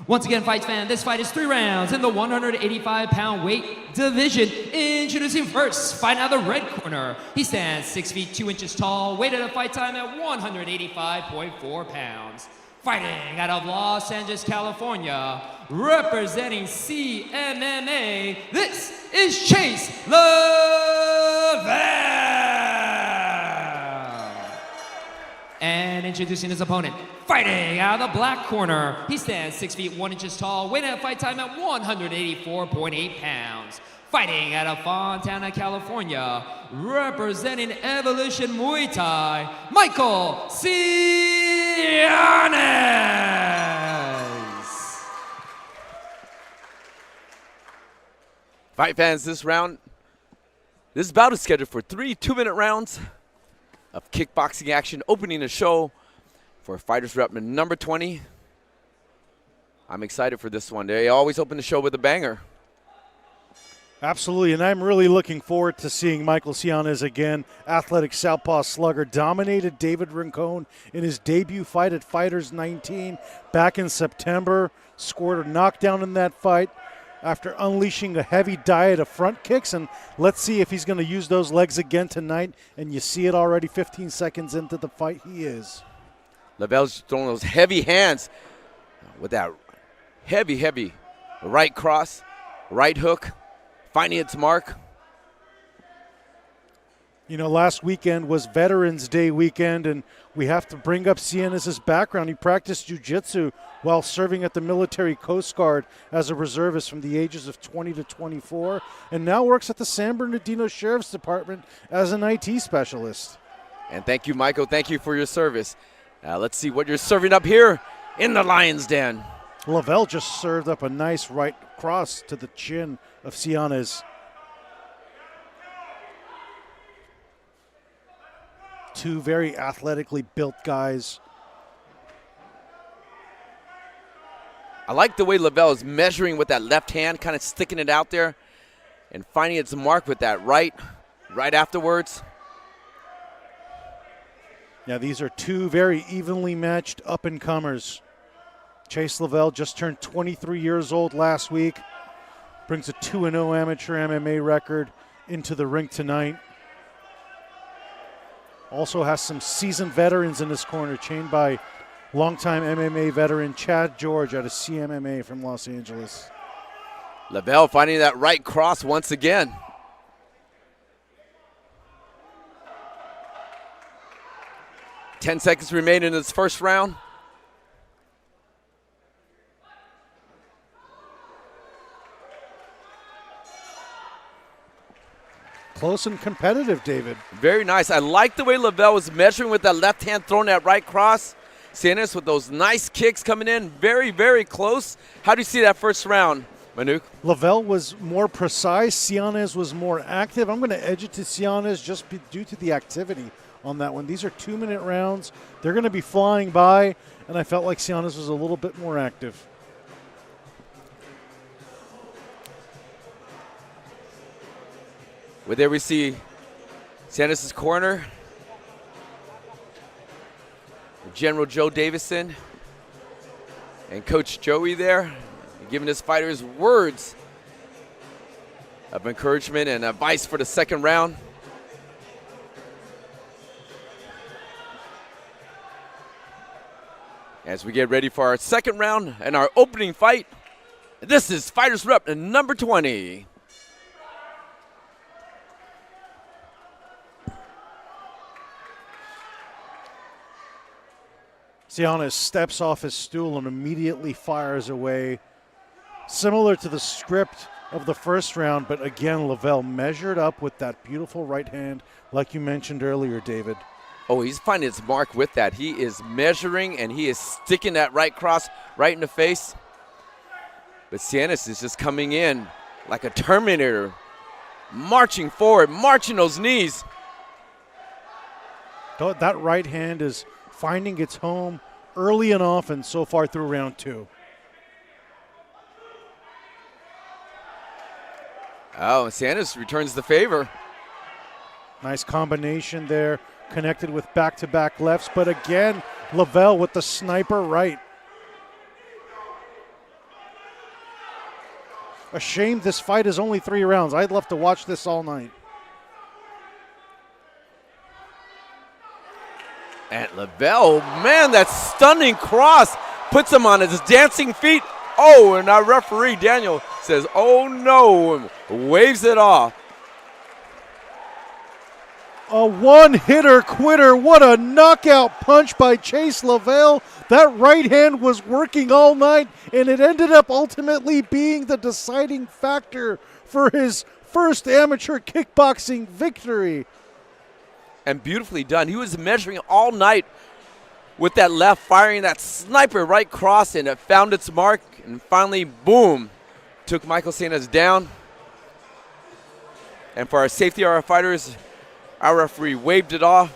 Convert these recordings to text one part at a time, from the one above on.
Once again, Fights fan, this fight is 3 rounds in the 185-pound weight division. Introducing first, fighting out of the red corner. He stands 6 feet 2 inches tall, weighted at a fight time at 185.4 pounds. Fighting out of Los Angeles, California, representing CMMA, this is Chase LaVelle. And introducing his opponent, fighting out of the black corner. He stands 6 feet 1 inches tall, weighing at a fight time at 184.8 pounds. Fighting out of Fontana, California, representing Evolution Muay Thai, Michael Seanez. Fight fans, this bout is scheduled for 3 2-minute rounds of kickboxing action, opening the show for FightersRep number 20. I'm excited for this one. They always open the show with a banger. Absolutely, and I'm really looking forward to seeing Michael Seanez again. Athletic southpaw slugger dominated David Rincon in his debut fight at Fighters 19 back in September. Scored a knockdown in that fight after unleashing a heavy diet of front kicks, and let's see if he's going to use those legs again tonight, and you see it already 15 seconds into the fight. He is. LaVelle's throwing those heavy hands with that heavy right cross, right hook, finding its mark. You know, last weekend was Veterans Day weekend, and we have to bring up Seanez's background. He practiced jiu-jitsu while serving at the Military Coast Guard as a reservist from the ages of 20 to 24, and now works at the San Bernardino Sheriff's Department as an IT specialist. And thank you, Michael. Thank you for your service. Let's see what you're serving up here in the Lion's Den. LaVelle just served up a nice right cross to the chin of Seanez. Two very athletically built guys. I like the way LaVelle is measuring with that left hand, kind of sticking it out there and finding its mark with that right afterwards. Yeah, these are two very evenly matched up-and-comers. Chase LaVelle just turned 23 years old last week. Brings a 2-0 amateur MMA record into the ring tonight. Also has some seasoned veterans in this corner, chained by longtime MMA veteran Chad George out of CMMA from Los Angeles. LaVelle finding that right cross once again. Ten seconds remain in this first round. Close and competitive, David. Very nice. I like the way LaVelle was measuring with that left hand, throwing that right cross. Seanez with those nice kicks coming in. Very, very close. How do you see that first round, Manuk? LaVelle was more precise. Seanez was more active. I'm going to edge it to Seanez just due to the activity on that one. These are 2-minute rounds. They're going to be flying by, and I felt like Seanez was a little bit more active. Well, there we see Seanez's corner. General Joe Davison and Coach Joey there, giving his fighters words of encouragement and advice for the second round. As we get ready for our second round and our opening fight, this is FightersRep number 20. Seanez steps off his stool and immediately fires away. Similar to the script of the first round, but again, LaVelle measured up with that beautiful right hand, like you mentioned earlier, David. Oh, he's finding his mark with that. He is measuring, and he is sticking that right cross right in the face. But Seanez is just coming in like a Terminator, marching forward, marching those knees. That right hand is finding its home early and often so far through round two. Oh, Seanez returns the favor. Nice combination there, connected with back-to-back lefts, but again, LaVelle with the sniper right. A shame this fight is only 3 rounds. I'd love to watch this all night. And LaVelle, man, that stunning cross puts him on his dancing feet. Oh, and our referee, Daniel, says, oh no, waves it off. A one-hitter quitter. What a knockout punch by Chase LaVelle. That right hand was working all night, and it ended up ultimately being the deciding factor for his first amateur kickboxing victory. And beautifully done. He was measuring all night with that left, firing that sniper right cross, and it found its mark, and finally, boom, took Michael Seanez down. And for our safety of our fighters, our referee waved it off.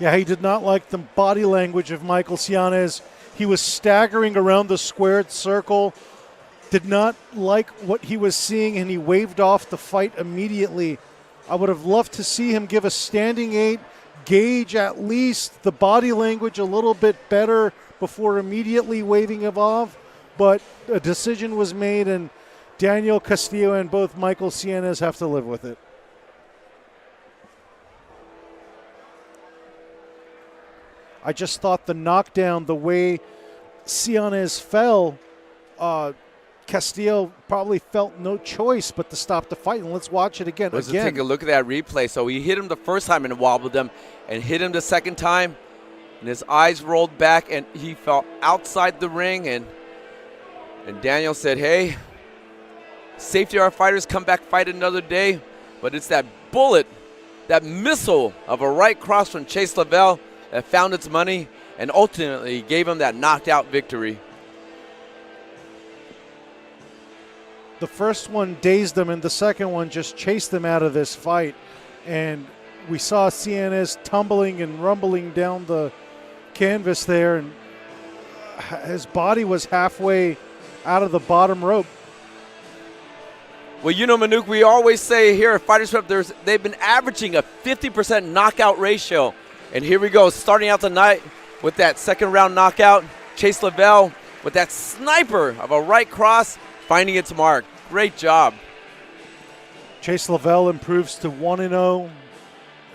Yeah, he did not like the body language of Michael Seanez. He was staggering around the squared circle, did not like what he was seeing, and he waved off the fight immediately. I would have loved to see him give a standing 8, gauge at least the body language a little bit better before immediately waving it off, but a decision was made, and Daniel Castillo and both Michael Seanez have to live with it. I just thought the knockdown, the way Seanez fell, Castillo probably felt no choice but to stop the fight. And let's watch it again. Let's take a look at that replay. So he hit him the first time and wobbled him, and hit him the second time, and his eyes rolled back, and he fell outside the ring. And Daniel said, hey, safety of our fighters, come back, fight another day. But it's that bullet, that missile of a right cross from Chase LaVelle that found its money and ultimately gave him that knocked out victory. The first one dazed him, and the second one just chased him out of this fight. And we saw Seanez tumbling and rumbling down the canvas there, and his body was halfway out of the bottom rope. Well, you know, Manuk, we always say here at FightersRep, they've been averaging a 50% knockout ratio. And here we go, starting out the night with that second round knockout. Chase LaVelle with that sniper of a right cross, finding its mark. Great job. Chase LaVelle improves to 1-0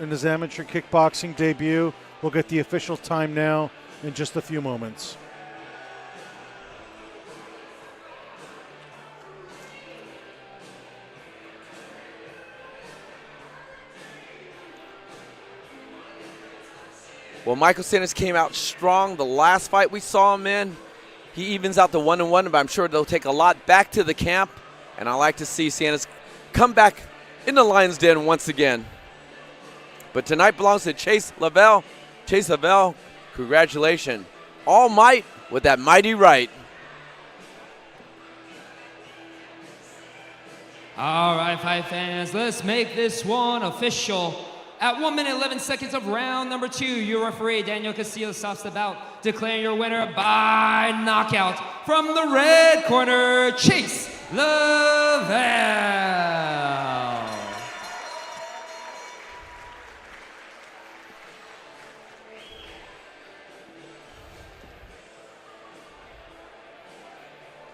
in his amateur kickboxing debut. We'll get the official time now in just a few moments. Well, Michael Seanez came out strong the last fight we saw him in. He evens out the 1-1, but I'm sure they'll take a lot back to the camp. And I like to see Seanez come back in the lion's den once again. But tonight belongs to Chase LaVelle. Chase LaVelle, congratulations. All might with that mighty right. All right, fight fans, let's make this one official. At 1 minute 11 seconds of round number 2, your referee, Daniel Castillo, stops the bout, declaring your winner by knockout from the red corner, Chase LaVelle.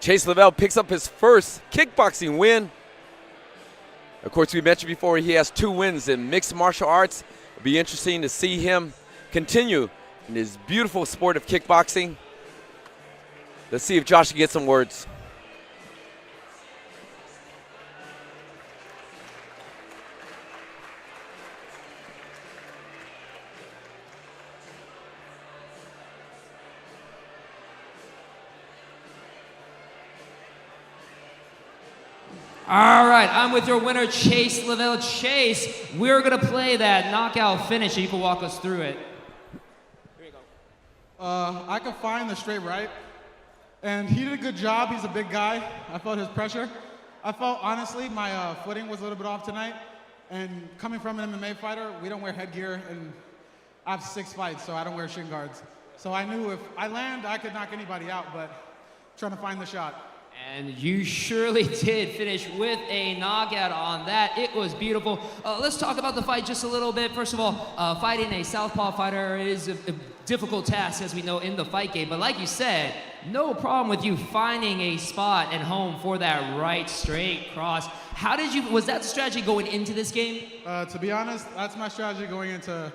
Chase LaVelle picks up his first kickboxing win. Of course, we mentioned before he has 2 wins in mixed martial arts. It'll be interesting to see him continue in his beautiful sport of kickboxing. Let's see if Josh can get some words. All right, I'm with your winner, Chase LaVelle. Chase, we're going to play that knockout finish, and you can walk us through it. Here you go. I could find the straight right, and he did a good job. He's a big guy. I felt his pressure. I felt, honestly, my footing was a little bit off tonight, and coming from an MMA fighter, we don't wear headgear, and I have 6 fights, so I don't wear shin guards. So I knew if I land, I could knock anybody out, but trying to find the shot. And you surely did finish with a knockout on that. It was beautiful. Let's talk about the fight just a little bit. First of all, fighting a southpaw fighter is a difficult task, as we know, in the fight game. But like you said, no problem with you finding a spot and home for that right straight cross. Was that the strategy going into this game? To be honest, that's my strategy going into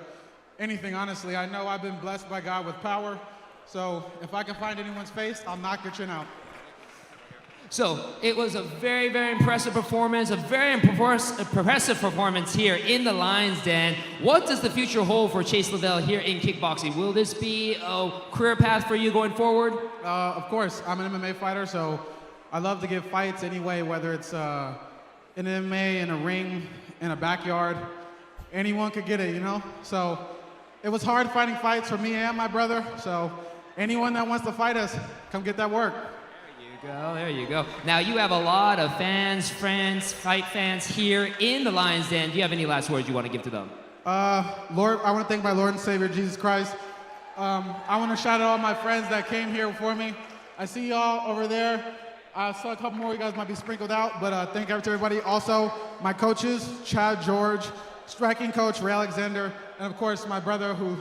anything, honestly. I know I've been blessed by God with power, so if I can find anyone's face, I'll knock your chin out. So it was a very, very impressive performance, a very impressive performance here in the Lion's Den. What does the future hold for Chase LaVelle here in kickboxing? Will this be a career path for you going forward? Of course, I'm an MMA fighter, so I love to give fights anyway, whether it's in MMA, in a ring, in a backyard. Anyone could get it, you know? So it was hard finding fights for me and my brother, so anyone that wants to fight us, come get that work. There you go. Now you have a lot of fans, friends, fight fans here in the Lion's Den. Do you have any last words you want to give to them? Lord, I want to thank my Lord and Savior, Jesus Christ. I want to shout out all my friends that came here before me. I see y'all over there. I saw a couple more. You guys might be sprinkled out, but thank you to everybody. Also, my coaches, Chad George, striking coach, Ray Alexander, and of course, my brother who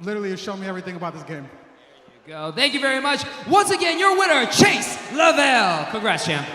literally has shown me everything about this game. Thank you very much. Once again, your winner, Chase LaVelle. Congrats, champ.